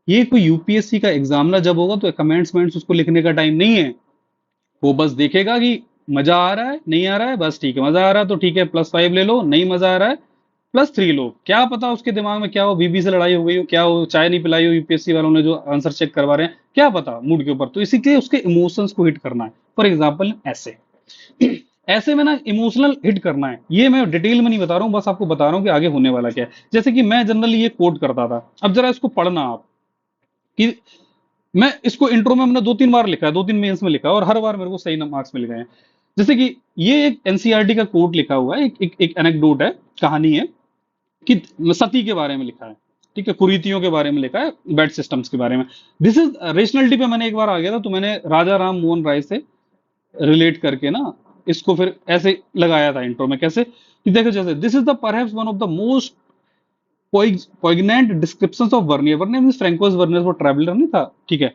ये कोई यूपीएससी का एग्जामिनर जब होगा तो कमेंट्स वेंट्स उसको लिखने का टाइम नहीं है। वो बस देखेगा कि मजा आ रहा है, नहीं आ रहा है, बस ठीक है, मजा आ रहा है तो ठीक है +5 ले लो, नहीं मजा आ रहा है +3 लो। क्या पता उसके दिमाग में क्या हो, बीबी से लड़ाई हो गई हो, क्या हो, चाय नहीं पिलाई हो यूपीएससी वालों ने जो आंसर चेक करवा रहे हैं, क्या पता मूड के ऊपर। तो इसी के उसके इमोशंस को हिट करना है। फॉर एग्जाम्पल ऐसे ऐसे में ना इमोशनल हिट करना है। ये मैं डिटेल में नहीं बता रहा हूँ, बस आपको बता रहा हूँ कि आगे होने वाला क्या है। जैसे कि मैं जनरली ये कोट करता था, अब जरा इसको पढ़ना आप, कि मैं इसको इंट्रो में हमने 2-3 बार लिखा है, 2-3 मेंस में लिखा है और हर बार मेरे को सही मार्क्स मिल गए हैं। जैसे कि ये एक एनसीईआरटी का कोट लिखा हुआ है, एक एनेक्डोट है, कहानी है, कि सती के बारे में लिखा है। ठीक है, कुरीतियों के बारे में लिखा है, बेड सिस्टम्स के बारे में। दिस इज रेशनलिटी पे मैंने एक बार आ गया था, तो मैंने राजा राम मोहन राय से रिलेट करके ना इसको फिर ऐसे लगाया था इंट्रो में। कैसे कि देखो, जैसे this is the perhaps one of the most poignant descriptions of Vernier. Vernier means Francois Vernier, वो ट्रैवलर नहीं था? ठीक है,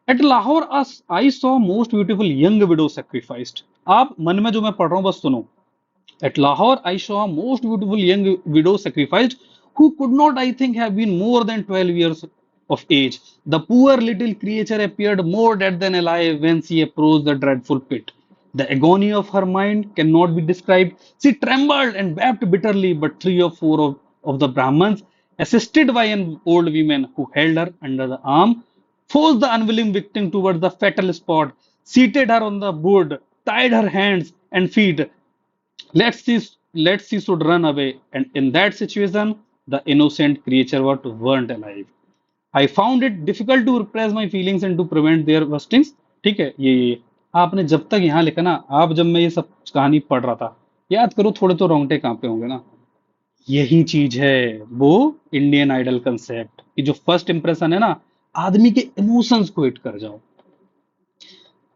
at Lahore I saw most beautiful young widow sacrificed. आप मन में जो मैं पढ़ रहा हूं बस सुनो। At Lahore, I saw a most beautiful young widow sacrificed, who could not, I think, have been more than 12 years of age. The poor little creature appeared more dead than alive when she approached the dreadful pit. The agony of her mind cannot be described. She trembled and wept bitterly, but 3 or 4 of the Brahmins, assisted by an old woman who held her under the arm, forced the unwilling victim towards the fatal spot, seated her on the board, tied her hands and feet. Let's see should run away, and in that situation, the innocent creature was burnt alive. I found it difficult to repress my feelings and to prevent their bustings. ठीक है, ये आपने जब तक यहाँ लिखा ना, आप जब मैं ये सब कहानी पढ़ रहा था, याद करो, थोड़े तो रोंगटे कांपे होंगे ना। यही चीज है वो इंडियन आइडल कंसेप्ट, कि जो फर्स्ट इंप्रेशन है ना, आदमी के इमोशंस को हिट कर जाओ।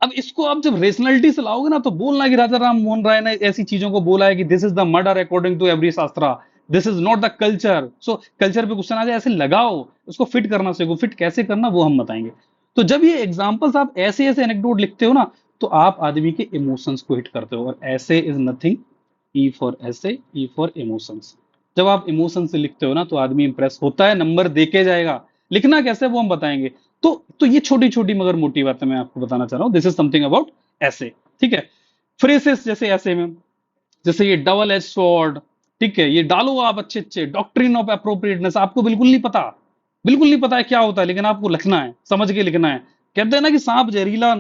अब इसको आप जब रेशनलिटी से लाओगे ना, तो बोलना कि राजा राम मोहन राय ने ऐसी चीजों को बोला है कि this is the murder according to every shastra, this is not the culture. So culture पे क्वेश्चन आ जाए, ऐसे लगाओ, उसको फिट करना सीखो। फिट कैसे करना वो हम बताएंगे। तो जब ये एग्जाम्पल्स आप ऐसे ऐसे एनेक्डोट लिखते हो ना, तो आप आदमी के इमोशंस को हिट करते हो। और ऐसे इज नथिंग, ई फॉर ऐसे, ई फॉर इमोशंस। जब आप इमोशन से लिखते हो ना, तो आदमी इंप्रेस होता है, नंबर देके जाएगा। लिखना कैसे वो हम बताएंगे। तो ये छोटी छोटी मगर मोटी बातें मैं आपको बताना चाह रहा हूं। दिस इज समथिंग अबाउट ऐसे। ठीक है, फ्रेसेस जैसे ऐसे में, जैसे ये डबल एज स्वॉर्ड, ठीक है, ये डालो आप अच्छे अच्छे। डॉक्ट्रिन ऑफ अप्रोप्रिएटनेस, आपको बिल्कुल नहीं पता, बिल्कुल नहीं पता है क्या होता है, लेकिन आपको लिखना है, समझ के लिखना है। कहते हैं ना कि सांप जहरीला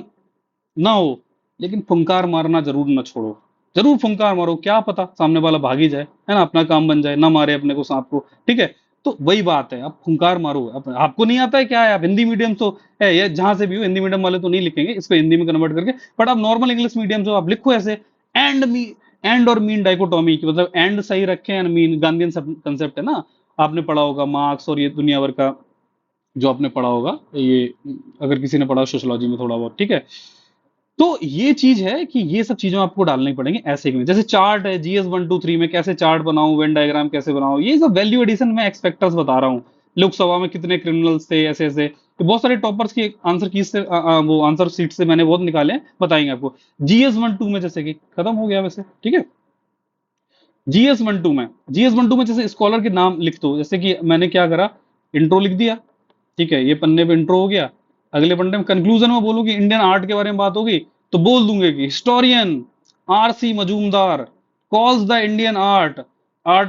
ना हो, लेकिन फुंकार मारना जरूर ना छोड़ो। जरूर फुंकार मारो, क्या पता सामने वाला भाग ही जाए, है ना, अपना काम बन जाए, ना मारे अपने को सांप को। ठीक है, तो वही बात है, आप फुंकार मारो। आपको नहीं आता है क्या है, आप हिंदी मीडियम तो है, ये जहां से भी हो, हिंदी मीडियम वाले तो नहीं लिखेंगे इसको हिंदी में कन्वर्ट करके, बट आप नॉर्मल इंग्लिश मीडियम जो आप लिखो ऐसे, एंड मी एंड और मीन डाइकोटॉमी की, मतलब एंड सही रखे एंड मीन, गांधीयन कंसेप्ट है ना, आपने पढ़ा होगा मार्क्स और ये दुनिया भर का जो आपने पढ़ा होगा ये, अगर किसी ने पढ़ा सोशोलॉजी में थोड़ा बहुत, ठीक है। तो ये चीज है कि ये सब चीजें आपको डालनी पड़ेंगी ऐसे में, जैसे चार्ट है जीएस 1 2 3 में कैसे चार्ट बनाऊं, वेन डायग्राम कैसे बनाऊं, ये सब वैल्यू एडिशन में एक्सपेक्टर्स बता रहा हूँ। लोकसभा में कितने क्रिमिनल्स थे, ऐसे ऐसे तो बहुत सारे टॉपर्स की आंसर की से वो आंसर सीट से मैंने बहुत निकाले हैं, बताएंगे आपको। जीएस 1 2 में जैसे कि खत्म हो गया वैसे, ठीक है। जीएस 1 2 में जैसे स्कॉलर के नाम लिख दो, जैसे कि मैंने क्या करा, इंट्रो लिख दिया, ठीक है, ये पन्ने पे इंट्रो हो गया। अगले पन्ने में कंक्लूजन में बोलूं कि इंडियन आर्ट के बारे में बात होगी, तो बोल दूंगे कि historian R C Majumdar calls the Indian art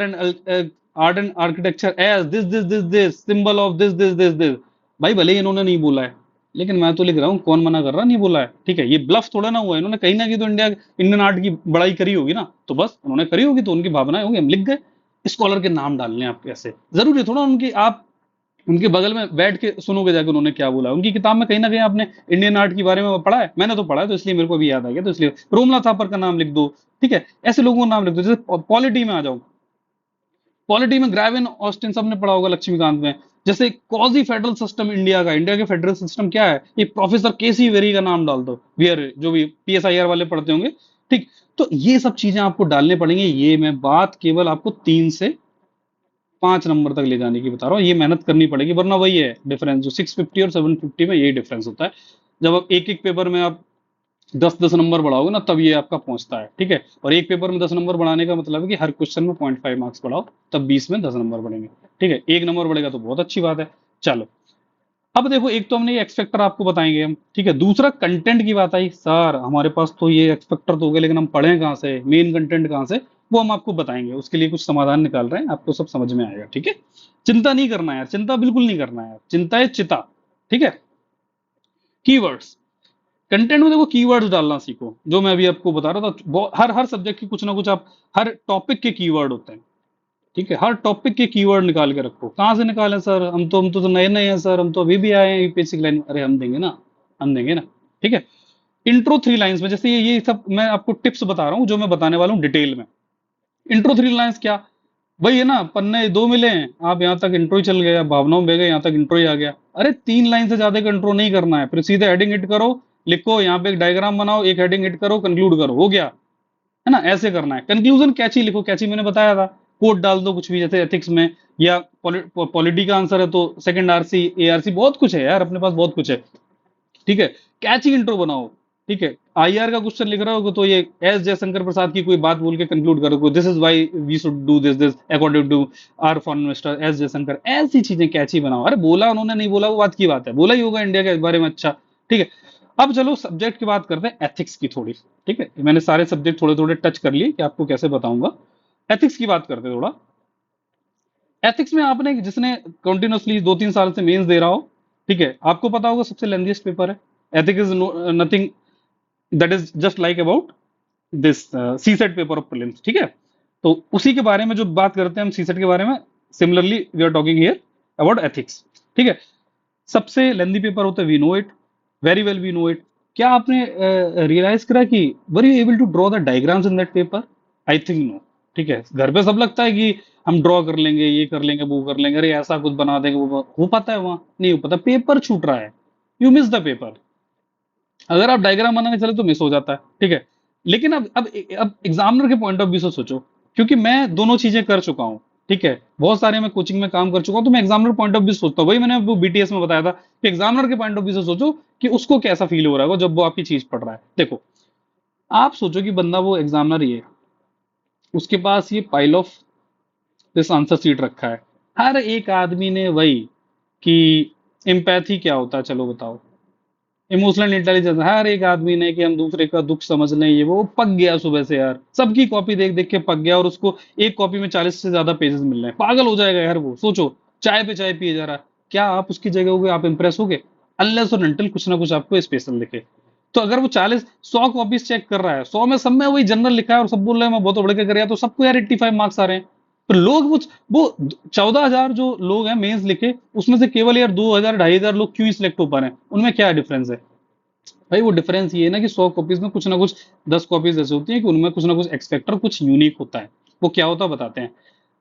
and architecture as this symbol of this. भाई भले ही इन्होंने नहीं बोला है, लेकिन मैं तो लिख रहा हूँ, कौन मना कर रहा, नहीं बोला है, ठीक है। ये ब्लफ थोड़ा ना हुआ है, इन्होंने कहीं ना कहीं तो इंडियन आर्ट की बड़ाई करी होगी ना, तो बस उन्होंने करी होगी तो उनकी भावनाएं होंगी, हम लिख गए। स्कॉलर के नाम डालने हैं आप कैसे, जरूरी है थोड़ा उनकी, आप उनके बगल में बैठ के सुनोगे जाकर उन्होंने क्या बोला, उनकी किताब में कहीं ना कहीं आपने इंडियन आर्ट के बारे में पढ़ा है, मैंने तो पढ़ा है, तो इसलिए मेरे को भी याद आ गया, तो इसलिए रोमला थापर का नाम लिख दो, ठीक है। ऐसे लोगों का नाम लिख दो। जैसे पॉलिटी में आ जाओ, पॉलिटी में ग्रेविन ऑस्टिन सबने पढ़ा होगा, लक्ष्मीकांत में। जैसे कॉजी फेडरल सिस्टम इंडिया का, इंडिया के फेडरल सिस्टम क्या है, ये प्रोफेसर केसी वेरी का नाम डाल दो, वियर जो भी पीएसआईआर वाले पढ़ते होंगे, ठीक। तो ये सब चीजें आपको डालने पड़ेंगे, ये मैं बात केवल आपको 3 से 5 नंबर तक ले जाने की बता रहा हूँ, ये मेहनत करनी पड़ेगी, वरना वही है डिफरेंस, जो 650 और 750 में यही डिफरेंस होता है। जब आप एक एक पेपर में आप 10 10 नंबर बढ़ाओगे ना, तब ये आपका पहुंचता है, ठीक है। और एक पेपर में 10 नंबर बढ़ाने का मतलब है कि हर क्वेश्चन में 0.5 मार्क्स बढ़ाओ, तब 20 में 10 नंबर बढ़ेंगे, ठीक है। 1 नंबर बढ़ेगा तो बहुत अच्छी बात है। चलो, अब देखो, एक तो हमने ये एक्सपेक्टर आपको बताएंगे हम, ठीक है। दूसरा कंटेंट की बात आई, सर हमारे पास तो ये एक्सपेक्टर तो हो गए, लेकिन हम पढ़ें कहाँ से, मेन कंटेंट कहाँ से, वो हम आपको बताएंगे, उसके लिए कुछ समाधान निकाल रहे हैं, आपको सब समझ में आएगा, ठीक है। चिंता नहीं करना है यार, चिंता बिल्कुल नहीं करना है यार, चिंता है चिता, ठीक है। कीवर्ड्स, कंटेंट में देखो कीवर्ड्स डालना सीखो, जो मैं अभी आपको बता रहा था, हर हर सब्जेक्ट की कुछ ना कुछ आप, हर टॉपिक के कीवर्ड होते हैं, ठीक है। हर टॉपिक के कीवर्ड निकाल के रखो। कहाँ से निकालें सर, हम तो नए नए हैं सर, हम तो अभी भी आए हैं यूपीएससी लाइन, अरे हम देंगे ना, हम देंगे ना, ठीक है। इंट्रो 3 लाइन्स में, जैसे ये सब मैं आपको टिप्स बता रहा हूँ, जो मैं बताने वाला हूँ डिटेल में। इंट्रो 3 लाइन्स क्या, वही है ना, पन्ने दो मिले हैं, आप यहाँ तक इंट्रो ही चल गए, भावनाओं में बह गए, यहाँ तक इंट्रो ही आ गया। अरे 3 लाइन से ज्यादा का इंट्रो नहीं करना है, फिर सीधे हेडिंग हिट करो, लिखो, यहाँ पे एक डायग्राम बनाओ, एक हेडिंग हिट करो, कंक्लूड करो, हो गया, है ना, ऐसे करना है। कंक्लूजन कैची लिखो, कैची मैंने बताया था, कोड डाल दो कुछ भी, जैसे एथिक्स में, या पॉलिटी का आंसर है तो सेकंड आरसी, एआरसी, बहुत कुछ है यार अपने पास, बहुत कुछ है, ठीक है। कैची इंट्रो बनाओ, ठीक है। आईआर का क्वेश्चन लिख रहे हो तो ये एस जयशंकर प्रसाद की कोई बात बोल के कंक्लूड करो, this is why we should do this according to our foreign minister S Jaishankar, ऐसी चीजें कैची बनाओ। अरे बोला उन्होंने, नहीं बोला वो बात की बात है, बोला ही होगा इंडिया के बारे में, अच्छा, ठीक है। अब चलो सब्जेक्ट की बात करते हैं, एथिक्स की थोड़ी, ठीक है। मैंने सारे सब्जेक्ट थोड़े थोड़े टच कर लिए कि आपको कैसे बताऊंगा। एथिक्स की बात करते हैं थोड़ा। एथिक्स में आपने, जिसने कंटिन्यूअसली 2 3 साल से मेंस दे रहा हो, ठीक है, आपको पता होगा सबसे लेंथीएस्ट पेपर है। Ethics is nothing, that is just like about this CSAT paper of prelims, ठीक है। तो उसी के बारे में जो बात करते हैं हम, सी सेट के बारे में, similarly we are talking here about ethics, ठीक है। सबसे लेंदी पेपर होता है, we know it, very well we know it. क्या आपने रियलाइज करा कि were you able to draw the diagrams in that paper? I think no, ठीक है। घर पे सब लगता है कि हम ड्रॉ कर लेंगे, ये कर लेंगे, वो कर लेंगे, अरे ऐसा कुछ बना देंगे, वो हो पाता है वहां, नहीं हो पाता, पेपर छूट रहा है, यू मिस द पेपर। अगर आप डायग्राम बनाने चले तो मिस हो जाता है, ठीक है। लेकिन अब एग्जामिनर के पॉइंट ऑफ व्यू से सोचो, क्योंकि मैं दोनों चीजें कर चुका हूं, ठीक है। बहुत सारे मैं कोचिंग में काम कर चुका हूं, तो मैं एग्जामिनर पॉइंट ऑफ व्यू सोचता हूं, वही मैंने वो बीटीएस में बताया था कि एग्जामिनर के पॉइंट ऑफ व्यू से सोचो कि उसको कैसा फील हो रहा है जब वो आपकी चीज पढ़ रहा है। देखो, आप सोचो कि बंदा, वो एग्जामिनर ही है, उसके पास ये pile of this answer sheet रखा है, हर एक आदमी ने वही, कि एम्पैथी क्या होता है, चलो बताओ, इमोशनल इंटेलिजेंस, हर एक आदमी ने, कि हम दूसरे का दुख समझ लें, ये वो पक गया सुबह से यार, सबकी कॉपी देख देख के पक गया, और उसको एक कॉपी में 40 से ज्यादा पेजेस मिल रहे हैं, पागल हो जाएगा यार वो। सोचो, चाय पे चाय पिए जा रहा है, क्या आप उसकी जगह होगे, आप इंप्रेस होगे? अनलेस और अनटिल कुछ ना कुछ आपको स्पेशल दिखे। तो अगर वो 40 100 कॉपीज चेक कर रहा है, 100 में सब में वही जनरल लिखा है, और सब बोल रहे हैं मैं बहुत बड़े के कर, तो सबको यार 85 मार्क्स आ रहे हैं। तो लोग वो 14,000 जो लोग हैं मेंस लिखे, उसमें से केवल यार 2,000 2,500 लोग क्यों सिलेक्ट हो पा रहे हैं, उनमें क्या डिफरेंस है? भाई वो डिफरेंस ये है ना कि 100 कॉपीज में कुछ ना कुछ 10 कॉपीज ऐसे होती हैं कि उनमें कुछ ना कुछ एक्सपेक्टर कुछ यूनिक होता है। वो क्या होता है बताते हैं।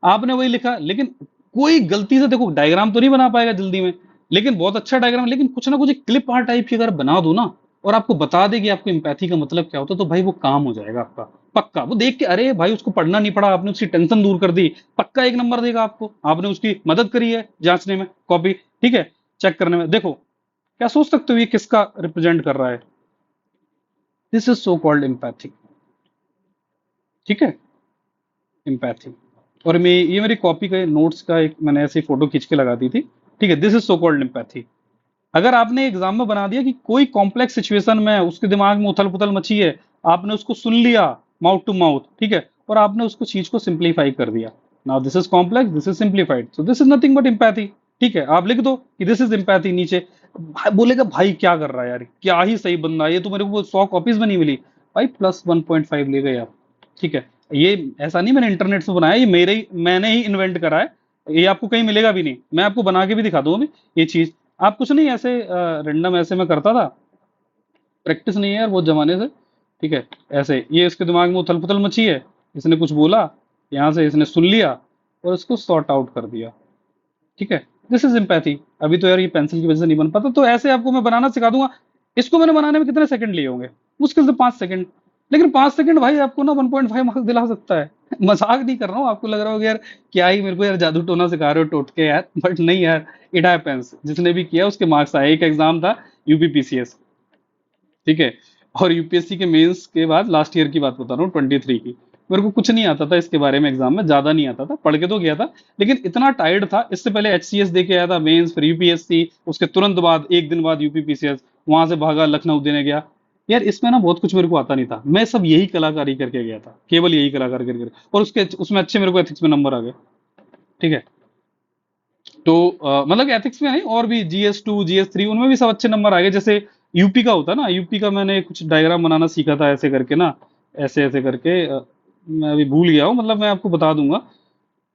आपने वही लिखा, लेकिन कोई गलती से देखो डायग्राम तो नहीं बना पाएगा जल्दी में, लेकिन बहुत अच्छा डायग्राम, लेकिन कुछ ना कुछ एक क्लिप आर्ट टाइप की अगर बना दो ना, और आपको बता दे कि आपको एम्पैथी का मतलब क्या होता है, तो भाई वो काम हो जाएगा आपका पक्का। वो देख के अरे भाई उसको पढ़ना नहीं पड़ा, आपने उसकी टेंशन दूर कर दी, पक्का 1 नंबर देगा आपको। आपने उसकी मदद करी है जांचने में कॉपी, ठीक है, चेक करने में। देखो क्या सोच सकते हो ये किसका रिप्रेजेंट कर रहा है? This is so called empathy, ठीक है, एम्पैथी। और मैं ये मेरी कॉपी का नोट्स का एक मैंने ऐसी फोटो खींच के लगा दी थी, ठीक है, this is so called empathy. अगर आपने एग्जाम में बना दिया कि कोई कॉम्प्लेक्स सिचुएशन में उसके दिमाग में उथल पुथल मची है, आपने उसको सुन लिया माउथ टू माउथ, ठीक है, और आपने उसको चीज को सिंप्लीफाई कर दिया। Now this is complex, this is simplified, so this is nothing but empathy. ठीक है, आप लिख दो कि दिस इज एम्पैथी नीचे। बोलेगा भाई क्या कर रहा है यार, क्या ही सही बंदा है ये, तो मेरे को 100 कॉपीज में नहीं मिली। भाई +1.5 ले गए आप, ठीक है। ये ऐसा नहीं मैंने इंटरनेट से बनाया, ये मेरे ही मैंने ही इन्वेंट करा है। ये आपको कहीं मिलेगा भी नहीं, मैं आपको बना के भी दिखा दूंगा अभी ये चीज। आप कुछ नहीं ऐसे रैंडम ऐसे मैं करता था, प्रैक्टिस नहीं है यार बहुत जमाने से, ठीक है। ऐसे ये इसके दिमाग में उथल पुथल मची है, इसने कुछ बोला, यहाँ से इसने सुन लिया और इसको सॉर्ट आउट कर दिया, ठीक है। This is empathy. अभी तो यार ये पेंसिल की वजह से नहीं बन पाता, तो ऐसे आपको मैं बनाना सिखा दूंगा। इसको मैंने बनाने में कितने सेकंड लिए होंगे? मुश्किल से 5 सेकंड। लेकिन 5 सेकंड भाई आपको ना 1.5 मार्क्स दिला सकता है। मजाक नहीं कर रहा हूँ, आपको लग रहा होगा यार क्या ही मेरे को यार जादू टोना सिखा रहे हो टोटके यार, बट नहीं यार, इट हैपेंस। जिसने भी किया उसके मार्क्स आए। एक एग्जाम था यूपीपीसीएस, ठीक है, और यूपीएससी के मेंस के बाद लास्ट ईयर की बात बता रहा हूँ 23 की। मेरे को कुछ नहीं आता था इसके बारे में, एग्जाम में ज्यादा नहीं आता था, पढ़ के तो गया था, लेकिन इतना टायर्ड था। इससे पहले एचसीएस दे के आया था मेंस, फिर यूपीएससी, उसके तुरंत बाद एक दिन बाद यूपीपीसीएस, वहां से भागा लखनऊ देने गया। यार इसमें ना बहुत कुछ मेरे को आता नहीं था, मैं सब यही कलाकारी करके गया था, केवल यही कलाकारी करके, और उसके उसमें अच्छे मेरे को एथिक्स में नंबर आ गए, ठीक है। तो मतलब एथिक्स में नहीं, और भी GS2 GS3 उनमें भी सब अच्छे नंबर आ गए। जैसे यूपी का होता है ना, यूपी का मैंने कुछ डायग्राम बनाना सीखा था ऐसे करके ना, ऐसे ऐसे करके मैं अभी भूल गया हूँ, मतलब मैं आपको बता दूंगा।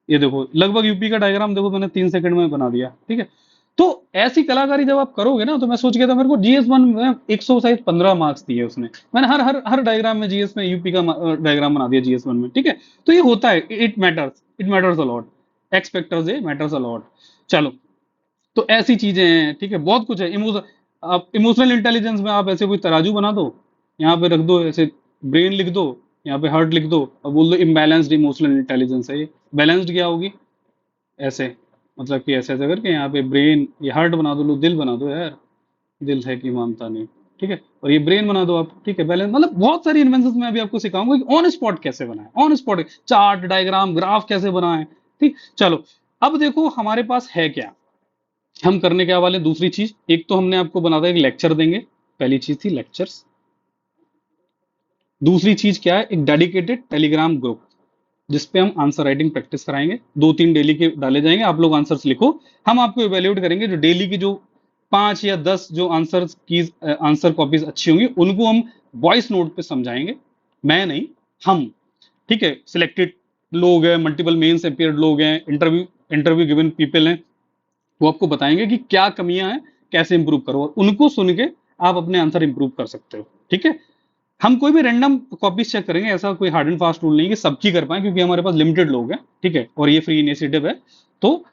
ये देखो लगभग यूपी का डायग्राम देखो मैंने 3 सेकंड में बना दिया, ठीक है। तो ऐसी कलाकारी जब आप करोगे ना, तो मैं सोच गया था मेरे को GS1 में 115 मार्क्स दिए उसने। मैंने हर हर हर डायग्राम में जीएस में यूपी का डायग्राम बना दिया GS1 में, ठीक है। तो ये होता है, इट मैटर्स अलॉट, एक्सपेक्टर्स ये मैटर्स अलॉट। चलो, तो ऐसी चीजें हैं, ठीक है, बहुत कुछ है। आप इमोशनल इंटेलिजेंस में आप ऐसे कोई तराजू बना दो, यहाँ पे रख दो ऐसे, ब्रेन लिख दो, यहाँ पे हार्ट लिख दो, और बोल दो इम्बैलेंस्ड इमोशनल इंटेलिजेंस है ये। बैलेंस्ड क्या होगी? ऐसे, मतलब कि ऐसे ऐसे करके यहाँ पे ब्रेन, ये हार्ट बना दो, लो दिल बना दो यार, दिल है कि मानता नहीं, ठीक है, और ये ब्रेन बना दो आप, ठीक है। बैलेंस मतलब बहुत सारी इन्वेंशन मैं अभी आपको सिखाऊंगा कि ऑन स्पॉट कैसे बनाए, on spot chart diagram graph कैसे बनाए, ठीक। चलो, अब देखो हमारे पास है क्या, हम करने क्या वाले। दूसरी चीज, एक तो हमने आपको बना था एक लेक्चर देंगे, पहली चीज थी लेक्चर्स। दूसरी चीज क्या है, एक डेडिकेटेड टेलीग्राम ग्रुप, जिसपे हम आंसर राइटिंग प्रैक्टिस कराएंगे। 2-3 डेली के डाले जाएंगे, आप लोग आंसर्स लिखो, हम आपको इवेल्युएट करेंगे। जो डेली की जो 5 या 10 जो आंसर्स की आंसर कॉपीज अच्छी होंगी, उनको हम वॉइस नोट पे समझाएंगे, मैं नहीं, हम, ठीक है। सिलेक्टेड लोग हैं, मल्टीपल मेंस अपियर्ड लोग हैं, इंटरव्यू इंटरव्यू गिवन पीपल हैं, वो आपको बताएंगे कि क्या कमियां हैं, कैसे इंप्रूव करो, और उनको सुन के आप अपने आंसर इंप्रूव कर सकते हो, ठीक है। हम कोई भी रैंडम कॉपीज चेक करेंगे, ऐसा कोई हार्ड एंड फास्ट रूल नहीं कि सबकी कर पाए, क्योंकि हमारे पास लिमिटेड लोग हैं, ठीक है, और ये फ्री इनिशिएटिव है। तो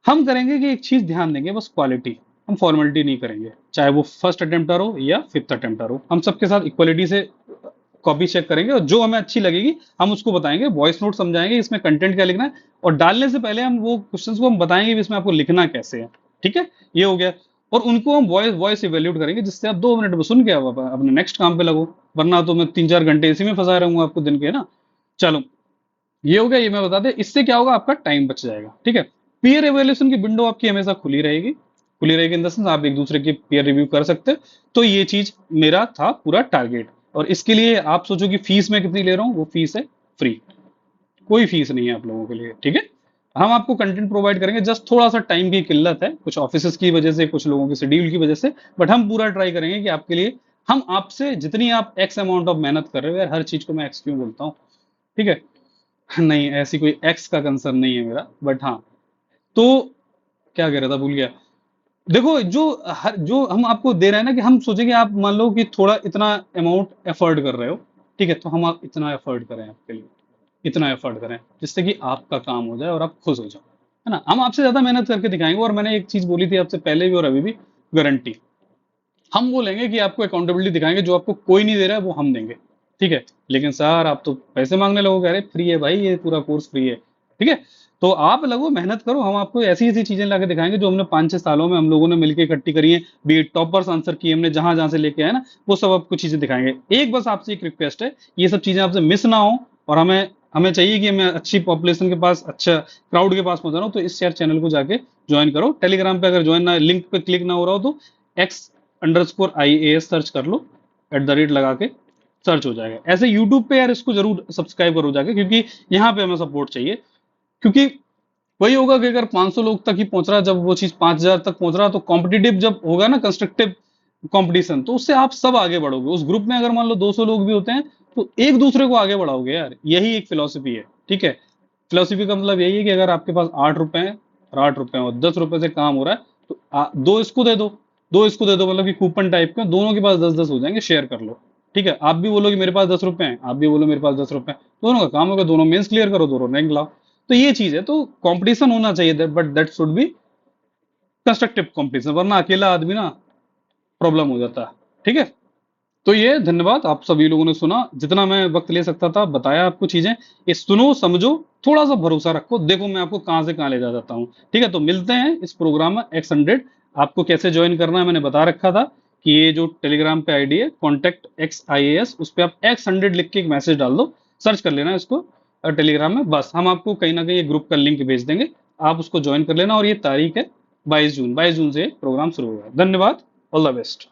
हम करेंगे कि एक चीज ध्यान देंगे, बस क्वालिटी। हम फॉर्मेलिटी नहीं करेंगे, चाहे वो फर्स्ट अटेम्प्टर हो या फिफ्थ अटेम्प्टर हो, हम सबके साथ इक्वलिटी से कॉपी चेक करेंगे, और जो हमें अच्छी लगेगी हम उसको बताएंगे, वॉइस नोट समझाएंगे इसमें कंटेंट क्या लिखना है, और डालने से पहले हम वो क्वेश्चंस को हम बताएंगे भी इसमें आपको लिखना कैसे है, ठीक है। ये हो गया। और उनको हम वॉइस वॉइस इवेल्यूट करेंगे, जिससे आप 2 मिनट में सुन के आप अपने नेक्स्ट काम पे लगो, वरना तो मैं 3-4 घंटे इसी में फंसा रहूंगा आपको दिन के ना। चलो, ये हो गया, ये मैं बता दें, इससे क्या होगा, आपका टाइम बच जाएगा, ठीक है। पीयर एवेल्यूशन की विंडो आपकी हमेशा खुली रहेगी, खुली रहेगी इन द सेंस आप एक दूसरे की पीयर रिव्यू कर सकते हो। तो ये चीज मेरा था पूरा टारगेट। और इसके लिए आप सोचो कि फीस मैं कितनी ले रहा हूँ, वो फीस है फ्री, कोई फीस नहीं है आप लोगों के लिए, ठीक है। हम आपको कंटेंट प्रोवाइड करेंगे, जस्ट थोड़ा सा टाइम की किल्लत है, कुछ ऑफिस की वजह से, कुछ लोगों के शेड्यूल की वजह से, बट हम पूरा ट्राई करेंगे कि आपके लिए, हम आपसे जितनी आप एक्स अमाउंट ऑफ मेहनत कर रहे हो, यार हर चीज को मैं एक्स क्यों बोलता हूँ, ठीक है। नहीं, ऐसी कोई एक्स का कंसर्न नहीं है मेरा, बट हाँ। तो क्या कह रहा था, भूल गया। देखो जो हम आपको दे रहे हैं ना, कि हम सोचेंगे आप मान लो कि थोड़ा इतना अमाउंट एफर्ड कर रहे हो, ठीक है, तो हम आप इतना एफर्ड करें आपके लिए, इतना एफर्ट करें जिससे कि आपका काम हो जाए और आप खुश हो जाओ, है ना। हम आपसे ज्यादा मेहनत करके दिखाएंगे। और मैंने एक चीज बोली थी आपसे पहले भी और अभी भी, गारंटी। हम बोलेंगे कि आपको अकाउंटेबिलिटी दिखाएंगे, जो आपको कोई नहीं दे रहा है वो हम देंगे, ठीक है। लेकिन सर आप तो पैसे मांगने लगोगे, अरे फ्री है भाई, ये पूरा कोर्स फ्री है, ठीक है। तो आप लगो, मेहनत करो, हम आपको ऐसी ऐसी चीजें लाके दिखाएंगे जो हमने 5-6 सालों में हम लोगों ने मिलकर इकट्ठी करी है, बी टॉपर्स आंसर किए हमने, जहां जहां से लेके आए ना, वो सब आपको चीजें दिखाएंगे। एक बस आपसे एक रिक्वेस्ट है, ये सब चीजें आपसे मिस ना हो। और हमें हमें चाहिए कि मैं अच्छी पॉपुलेशन के पास, अच्छा क्राउड के पास पहुंचा रहा हूँ, तो इस शेयर चैनल को जाके ज्वाइन करो। टेलीग्राम पे अगर ज्वाइन ना, लिंक पे क्लिक ना हो रहा हो तो X_IAS सर्च कर लो, @ लगा के सर्च हो जाएगा। ऐसे यूट्यूब पे यार इसको जरूर सब्सक्राइब करो जाके, क्योंकि यहाँ पे हमें सपोर्ट चाहिए। क्योंकि वही होगा कि अगर 500 लोग तक ही पहुंच रहा, जब वो चीज 5000 तक पहुंच रहा, तो कॉम्पिटिटिव जब होगा ना, कंस्ट्रक्टिव कंपटीशन, तो उससे आप सब आगे बढ़ोगे। उस ग्रुप में अगर मान लो 200 लोग भी होते हैं, तो एक दूसरे को आगे बढ़ाओगे यार, यही एक फिलोसफी है, ठीक है। फिलोसफी का मतलब यही है कि अगर आपके पास 8 रुपए हैं, और 8 रुपए और 10 रुपए से काम हो रहा है, तो दो इसको दे दो, दो इसको दे दो, मतलब कि कूपन टाइप के, दोनों के पास 10-10 हो जाएंगे, शेयर कर लो, ठीक है। आप भी बोलो कि मेरे पास 10 रुपए हैं, आप भी बोलो मेरे पास 10 रुपए हैं, दोनों का काम होगा, दोनों मेंस क्लियर करो, दोनों रैंक लाओ। तो ये चीज है, तो कंपटीशन होना चाहिए, but that should be constructive competition, वरना अकेला आदमी ना प्रॉब्लम हो जाता है, ठीक है। तो ये धन्यवाद, आप सभी लोगों ने सुना, जितना मैं वक्त ले सकता था बताया आपको चीजें। ये सुनो समझो, थोड़ा सा भरोसा रखो, देखो मैं आपको कहां से कहां ले जा जाता हूँ, ठीक है। तो मिलते हैं इस प्रोग्राम में X100। आपको कैसे ज्वाइन करना है मैंने बता रखा था, कि ये जो टेलीग्राम पे आईडी है कॉन्टेक्ट XIAS, उस पर आप X100 लिख के एक मैसेज डाल दो, सर्च कर लेना इसको टेलीग्राम में, बस हम आपको कहीं ना कहीं ग्रुप का लिंक भेज देंगे, आप उसको ज्वाइन कर लेना। और ये तारीख है 22 जून, 22 जून से प्रोग्राम शुरू होगा। धन्यवाद, ऑल द बेस्ट।